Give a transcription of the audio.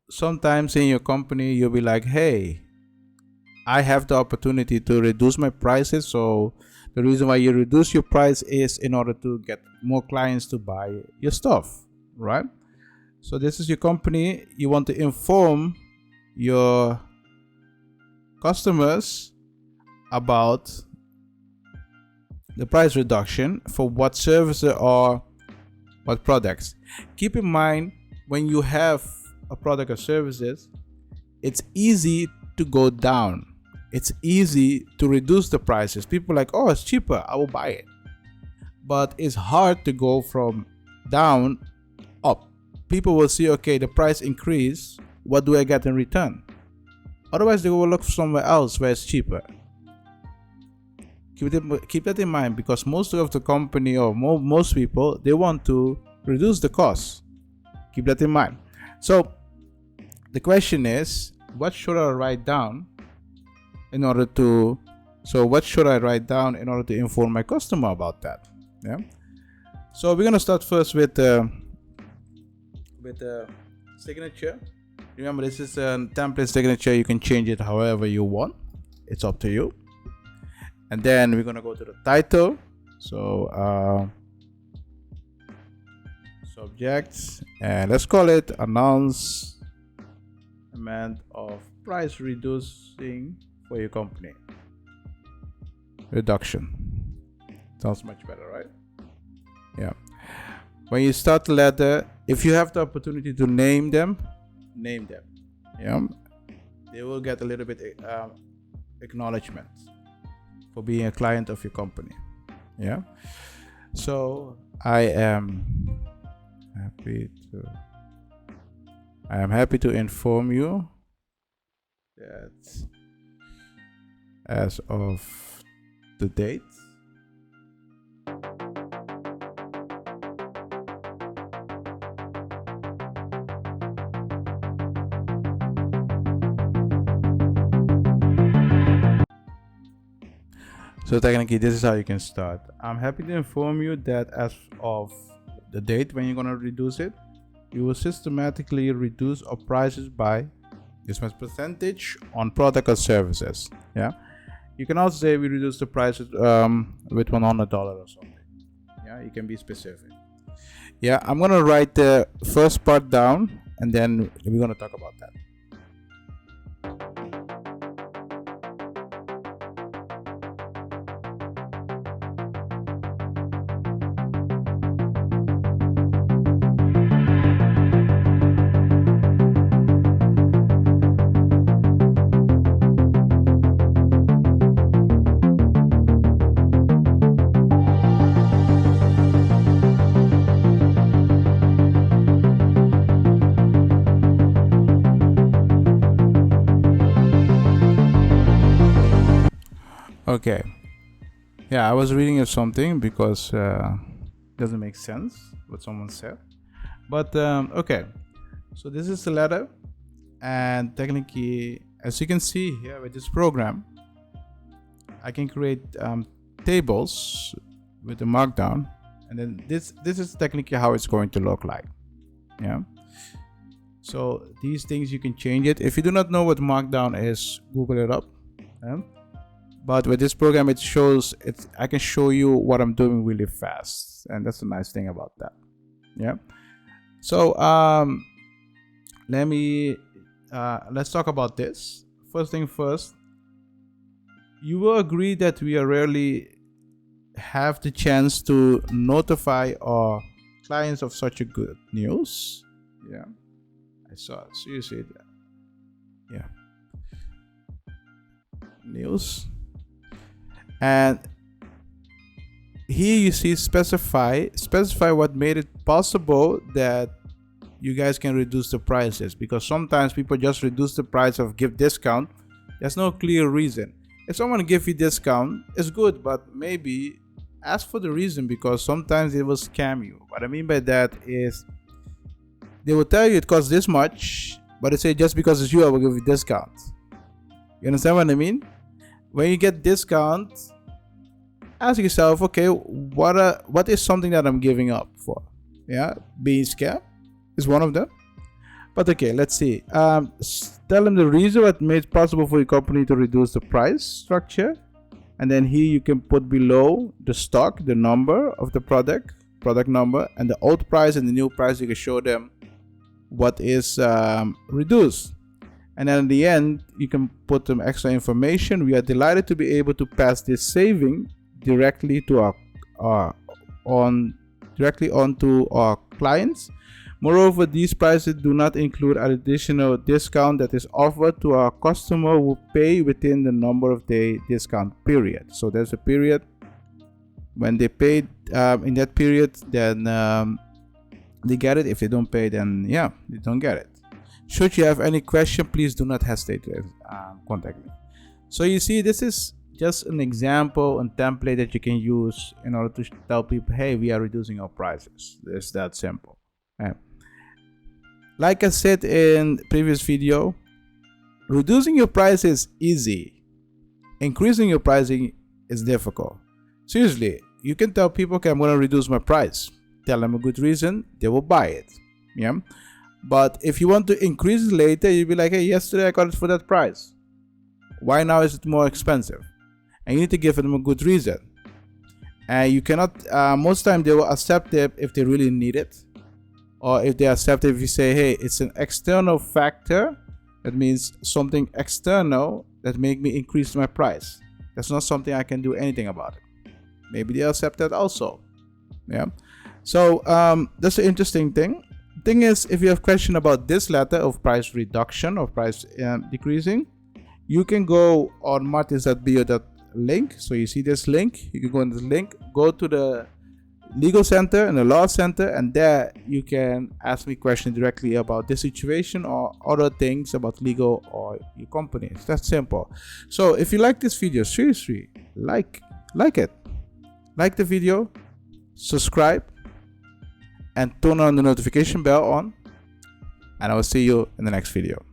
Sometimes in your company, you'll be like, hey, I have the opportunity to reduce my prices. So the reason why you reduce your price is in order to get more clients to buy your stuff, right? So this is your company. You want to inform your customers about the price reduction for what services or what products. Keep in mind, when you have a product or services, it's easy to go down. It's easy to reduce the prices. People are like, oh, it's cheaper, I will buy it. But it's hard to go from down up. People will see, okay, the price increase, what do I get in return? Otherwise, they will look somewhere else where it's cheaper. Keep that in mind, because most of the company or most people, they want to reduce the costs. Keep that in mind. So the question is, what should I write down in order to inform my customer about that? Yeah. So we're gonna start first with signature. Remember, this is a template signature. You can change it however you want. It's up to you. And then we're gonna go to the title. So subject, and let's call it announcement of price reducing for your company. Reduction. Sounds much better, right? Yeah. When you start the letter, if you have the opportunity to name them. Yeah. They will get a little bit acknowledgement for being a client of your company. Yeah. So I am happy to inform you that as of the date, so technically this is how you can start. I'm happy to inform you that as of the date when you're going to reduce it, you will systematically reduce our prices by this much percentage on product or services. Yeah. You can also say we reduce the prices with $100 or something. Yeah, you can be specific. Yeah, I'm going to write the first part down and then we're going to talk about that. Okay. Yeah, I was reading something because it doesn't make sense what someone said. But okay. So this is the letter, and technically, as you can see here with this program, I can create tables with the markdown, and then this is technically how it's going to look like. Yeah. So these things you can change it. If you do not know what markdown is, Google it up. Yeah? But with this program, it shows it. I can show you what I'm doing really fast, and that's a nice thing about that. Yeah. So let's talk about this. First thing first, you will agree that we rarely have the chance to notify our clients of such a good news. Yeah, I saw it. So you see that. Yeah. News. And here you see specify what made it possible that you guys can reduce the prices, because sometimes people just reduce the price of give discount. There's no clear reason. If someone give you discount, it's good, but maybe ask for the reason, because sometimes they will scam you. What I mean by that is they will tell you it costs this much, but they say just because it's you, I will give you discount. You understand what I mean? When you get discount, ask yourself, okay, what is something that I'm giving up for? Yeah, being scammed is one of them. But okay, let's see. Tell them the reason what made it possible for your company to reduce the price structure, and then here you can put below the stock, the number of the product number, and the old price and the new price. You can show them what is reduced, and then in the end you can put some extra information. We are delighted to be able to pass this saving directly to onto our clients. Moreover, these prices do not include an additional discount that is offered to our customer who pay within the number of day discount period. So there's a period when they paid in that period, then they get it. If they don't pay, then yeah, they don't get it. Should you have any question, please do not hesitate to contact me. So you see, this is just an example and template that you can use in order to tell people, hey, we are reducing our prices. It's that simple. Like I said in previous video, reducing your price is easy. Increasing your pricing is difficult. Seriously, you can tell people, okay, I'm going to reduce my price. Tell them a good reason, they will buy it. Yeah. But if you want to increase it later, you'll be like, hey, yesterday I got it for that price. Why now is it more expensive? And you need to give them a good reason. And you cannot, most time they will accept it if they really need it. Or if they accept it if you say, hey, it's an external factor. That means something external that make me increase my price. That's not something I can do anything about it. Maybe they accept that also. Yeah. So that's an interesting thing. Thing is, if you have question about this letter of price reduction or price decreasing, you can go on martisz.bio.link. So you see this link, you can go on this link, go to the legal center and the law center, and there you can ask me questions directly about this situation or other things about legal or your company. It's that simple. So if you like this video, seriously, like it, like the video, subscribe, and turn on the notification bell on, and I will see you in the next video.